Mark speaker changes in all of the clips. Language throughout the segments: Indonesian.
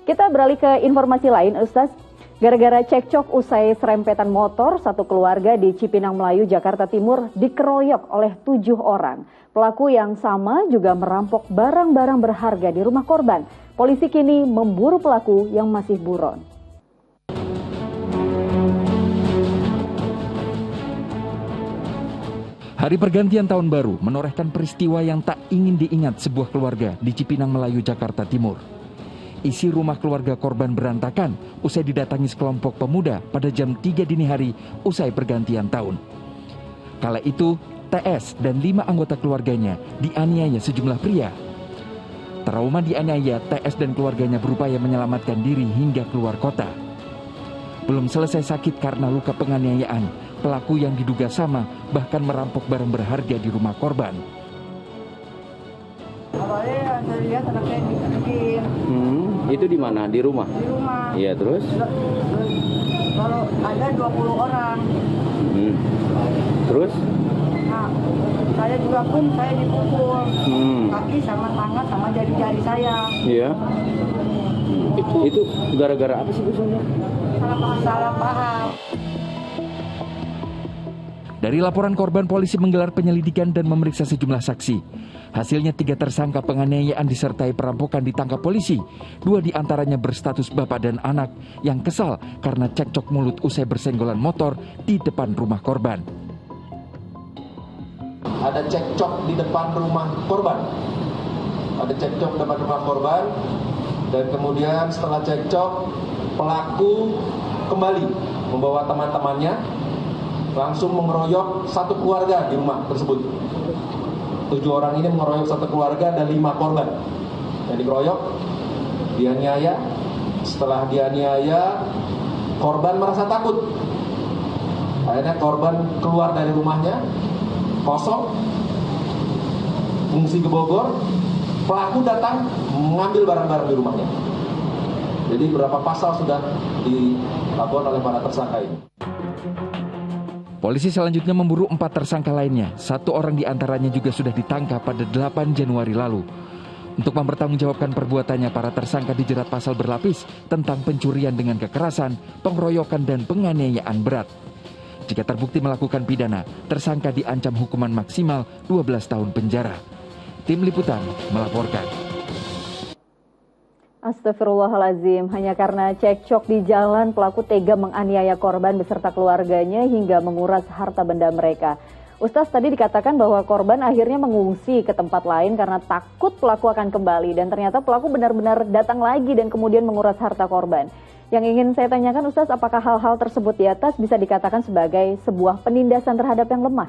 Speaker 1: Kita beralih ke informasi lain, Ustaz. Gara-gara cekcok usai serempetan motor, satu keluarga di Cipinang Melayu, Jakarta Timur dikeroyok oleh 7 orang. Pelaku yang sama juga merampok barang-barang berharga di rumah korban. Polisi kini memburu pelaku yang masih buron.
Speaker 2: Hari pergantian tahun baru menorehkan peristiwa yang tak ingin diingat sebuah keluarga di Cipinang Melayu, Jakarta Timur. Isi rumah keluarga korban berantakan usai didatangi sekelompok pemuda pada jam 3 dini hari usai pergantian tahun. Kala itu, TS dan 5 anggota keluarganya dianiaya sejumlah pria. Trauma dianiaya, TS dan keluarganya berupaya menyelamatkan diri hingga keluar kota. Belum selesai sakit karena luka penganiayaan, pelaku yang diduga sama bahkan merampok barang berharga di rumah korban.
Speaker 3: Awalnya saya lihat anaknya diketekin.
Speaker 4: Itu di mana? Di rumah?
Speaker 3: Di rumah.
Speaker 4: Iya, terus?
Speaker 3: Kalau ada 20 orang.
Speaker 4: Terus?
Speaker 3: Nah, saya juga pun saya dipukul. Kaki sama tangan sama jari-jari saya.
Speaker 4: Iya. Itu gara-gara apa sih biasanya?
Speaker 3: Salah paham.
Speaker 2: Dari laporan korban, polisi menggelar penyelidikan dan memeriksa sejumlah saksi. Hasilnya 3 tersangka penganiayaan disertai perampokan ditangkap polisi. 2 diantaranya berstatus bapak dan anak yang kesal karena cekcok mulut usai bersenggolan motor di depan rumah korban.
Speaker 5: Ada cekcok di depan rumah korban. Dan kemudian setelah cekcok, pelaku kembali membawa teman-temannya langsung mengeroyok satu keluarga di rumah tersebut. 7 orang ini mengeroyok satu keluarga dan 5 korban yang dikeroyok, dianiaya. Setelah dianiaya, korban merasa takut. Akhirnya korban keluar dari rumahnya, kosong, mengungsi ke Bogor. Pelaku datang mengambil barang-barang di rumahnya. Jadi berapa pasal sudah dilakukan oleh para tersangka ini.
Speaker 2: Polisi selanjutnya memburu 4 tersangka lainnya. 1 orang diantaranya juga sudah ditangkap pada 8 Januari lalu. Untuk mempertanggungjawabkan perbuatannya, para tersangka dijerat pasal berlapis tentang pencurian dengan kekerasan, pengeroyokan, dan penganiayaan berat. Jika terbukti melakukan pidana, tersangka diancam hukuman maksimal 12 tahun penjara. Tim Liputan melaporkan.
Speaker 1: Astagfirullahaladzim, hanya karena cekcok di jalan, pelaku tega menganiaya korban beserta keluarganya hingga menguras harta benda mereka. Ustaz, tadi dikatakan bahwa korban akhirnya mengungsi ke tempat lain karena takut pelaku akan kembali. Dan ternyata pelaku benar-benar datang lagi dan kemudian menguras harta korban. Yang ingin saya tanyakan, Ustaz, apakah hal-hal tersebut di atas bisa dikatakan sebagai sebuah penindasan terhadap yang lemah?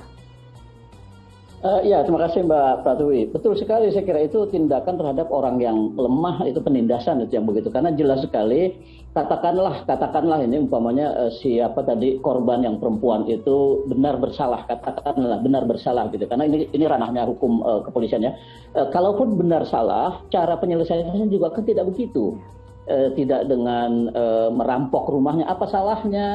Speaker 6: Ya, terima kasih Mbak Pratiwi. Betul sekali, saya kira itu tindakan terhadap orang yang lemah, itu penindasan itu yang begitu. Karena jelas sekali, katakanlah ini umpamanya siapa tadi korban yang perempuan itu benar bersalah, katakanlah benar bersalah gitu. Karena ini ranahnya hukum kepolisian ya. Kalaupun benar salah, cara penyelesaiannya juga kan tidak begitu. Tidak dengan merampok rumahnya, apa salahnya,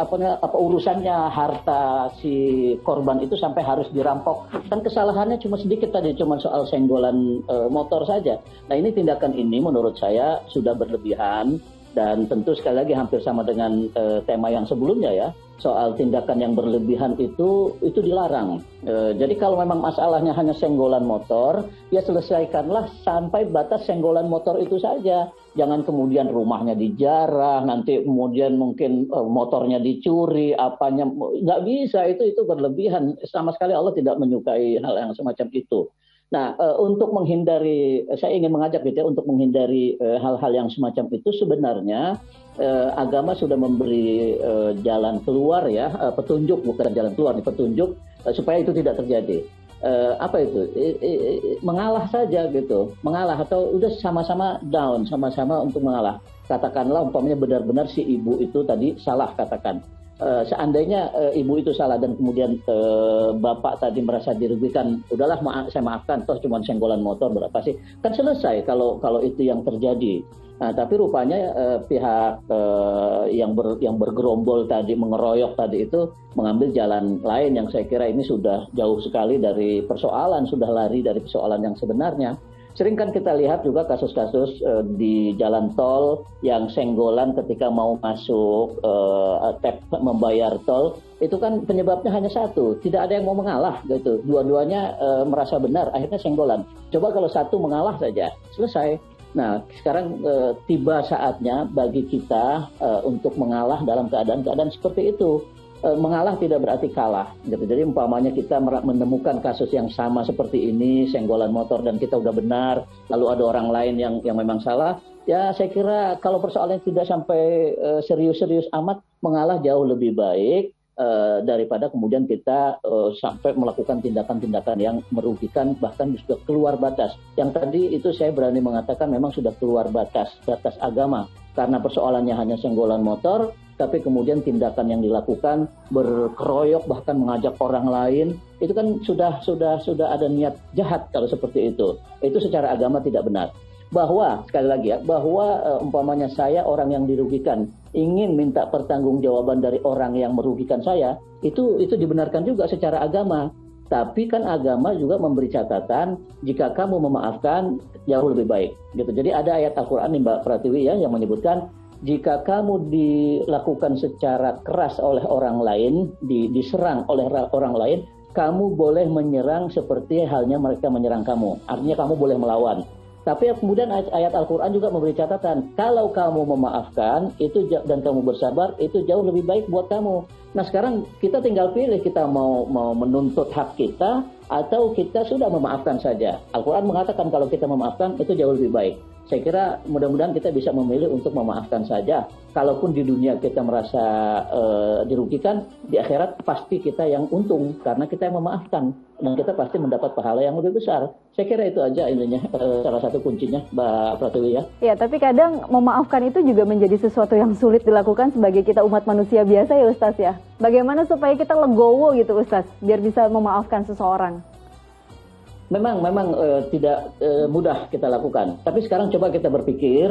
Speaker 6: apa urusannya harta si korban itu sampai harus dirampok? Kan kesalahannya cuma sedikit tadi, cuma soal senggolan motor saja. Nah, ini tindakan ini menurut saya sudah berlebihan dan tentu sekali lagi hampir sama dengan tema yang sebelumnya ya, soal tindakan yang berlebihan itu dilarang. Jadi kalau memang masalahnya hanya senggolan motor, ya selesaikanlah sampai batas senggolan motor itu saja. Jangan kemudian rumahnya dijarah, nanti kemudian mungkin motornya dicuri, apanya, nggak bisa, itu berlebihan. Sama sekali Allah tidak menyukai hal yang semacam itu. Nah, untuk menghindari, saya ingin mengajak gitu ya, untuk menghindari hal-hal yang semacam itu sebenarnya agama sudah memberi jalan keluar ya, petunjuk, bukan jalan keluar, petunjuk supaya itu tidak terjadi. Apa itu? Mengalah saja gitu, mengalah atau udah sama-sama down, sama-sama untuk mengalah. Katakanlah umpamanya benar-benar si ibu itu tadi salah, katakan. Seandainya ibu itu salah dan kemudian bapak tadi merasa dirugikan, udahlah saya maafkan, toh cuma senggolan motor berapa sih, kan selesai kalau itu yang terjadi. Nah, tapi rupanya pihak yang bergerombol tadi, mengeroyok tadi itu mengambil jalan lain yang saya kira ini sudah jauh sekali dari persoalan, sudah lari dari persoalan yang sebenarnya. Sering kan kita lihat juga kasus-kasus di jalan tol yang senggolan ketika mau masuk tap membayar tol, itu kan penyebabnya hanya satu, tidak ada yang mau mengalah gitu. Dua-duanya merasa benar, akhirnya senggolan. Coba kalau satu mengalah saja, selesai. Nah, sekarang tiba saatnya bagi kita untuk mengalah dalam keadaan-keadaan seperti itu. Mengalah tidak berarti kalah gitu. Jadi umpamanya kita menemukan kasus yang sama seperti ini, senggolan motor, dan kita udah benar, lalu ada orang lain yang memang salah, ya saya kira kalau persoalannya tidak sampai serius-serius amat, mengalah jauh lebih baik daripada kemudian kita sampai melakukan tindakan-tindakan yang merugikan, bahkan sudah keluar batas. Yang tadi itu saya berani mengatakan memang sudah keluar batas agama, karena persoalannya hanya senggolan motor, tapi kemudian tindakan yang dilakukan berkeroyok, bahkan mengajak orang lain, itu kan sudah ada niat jahat kalau seperti itu. Itu secara agama tidak benar. Bahwa sekali lagi ya, bahwa umpamanya saya orang yang dirugikan ingin minta pertanggungjawaban dari orang yang merugikan saya, itu dibenarkan juga secara agama. Tapi kan agama juga memberi catatan, jika kamu memaafkan jauh lebih baik gitu. Jadi ada ayat Al-Qur'an nih Mbak Pratiwi ya, yang menyebutkan jika kamu dilakukan secara keras oleh orang lain, diserang oleh orang lain, kamu boleh menyerang seperti halnya mereka menyerang kamu. Artinya kamu boleh melawan. Tapi kemudian ayat Al-Quran juga memberi catatan, kalau kamu memaafkan itu dan kamu bersabar, itu jauh lebih baik buat kamu. Nah sekarang kita tinggal pilih, kita mau menuntut hak kita, atau kita sudah memaafkan saja. Al-Quran mengatakan kalau kita memaafkan itu jauh lebih baik. Saya kira mudah-mudahan kita bisa memilih untuk memaafkan saja. Kalaupun di dunia kita merasa dirugikan, di akhirat pasti kita yang untung karena kita yang memaafkan, dan kita pasti mendapat pahala yang lebih besar. Saya kira itu aja intinya, salah satu kuncinya, Mbak Pratiwi ya.
Speaker 1: Ya, tapi kadang memaafkan itu juga menjadi sesuatu yang sulit dilakukan sebagai kita umat manusia biasa ya Ustaz ya. Bagaimana supaya kita legowo gitu Ustaz, biar bisa memaafkan seseorang?
Speaker 6: Memang tidak mudah kita lakukan. Tapi sekarang coba kita berpikir,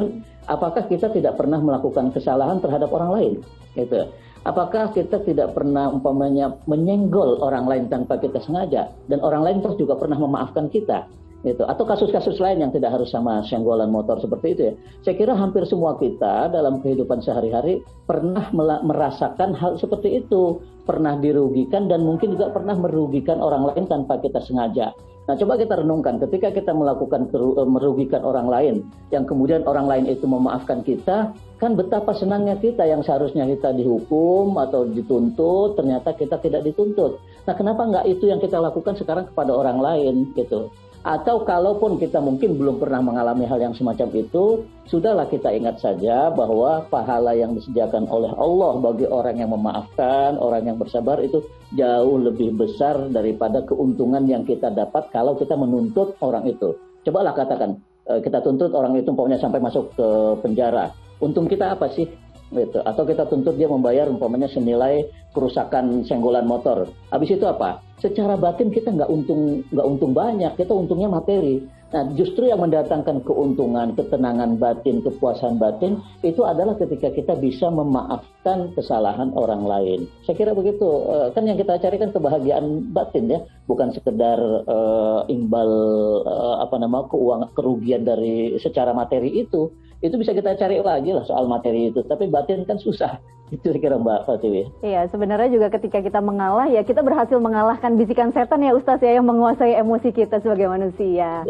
Speaker 6: apakah kita tidak pernah melakukan kesalahan terhadap orang lain? Gitu. Apakah kita tidak pernah umpamanya menyenggol orang lain tanpa kita sengaja, dan orang lain terus juga pernah memaafkan kita? Gitu. Atau kasus-kasus lain yang tidak harus sama senggolan motor seperti itu ya. Saya kira hampir semua kita dalam kehidupan sehari-hari pernah merasakan hal seperti itu, pernah dirugikan dan mungkin juga pernah merugikan orang lain tanpa kita sengaja. Nah coba kita renungkan, ketika kita melakukan merugikan orang lain, yang kemudian orang lain itu memaafkan kita, kan betapa senangnya kita yang seharusnya kita dihukum atau dituntut, ternyata kita tidak dituntut. Nah kenapa nggak itu yang kita lakukan sekarang kepada orang lain gitu? Atau kalaupun kita mungkin belum pernah mengalami hal yang semacam itu, sudahlah kita ingat saja bahwa pahala yang disediakan oleh Allah bagi orang yang memaafkan, orang yang bersabar itu jauh lebih besar daripada keuntungan yang kita dapat kalau kita menuntut orang itu. Cobalah katakan, kita tuntut orang itu umpamanya sampai masuk ke penjara. Untung kita apa sih? Gitu. Atau kita tuntut dia membayar umpamanya senilai kerusakan senggolan motor. Habis itu apa? Secara batin kita nggak untung banyak, kita untungnya materi. Nah justru yang mendatangkan keuntungan, ketenangan batin, kepuasan batin itu adalah ketika kita bisa memaafkan kesalahan orang lain. Saya kira begitu. Kan yang kita cari kan kebahagiaan batin ya, bukan sekedar imbal keuangan kerugian dari secara materi itu. Itu bisa kita cari lagi lah soal materi itu, tapi batin kan susah. Itu kira Mbak Pratiwi.
Speaker 1: Iya, sebenarnya juga ketika kita mengalah, ya kita berhasil mengalahkan bisikan setan ya Ustaz ya, yang menguasai emosi kita sebagai manusia.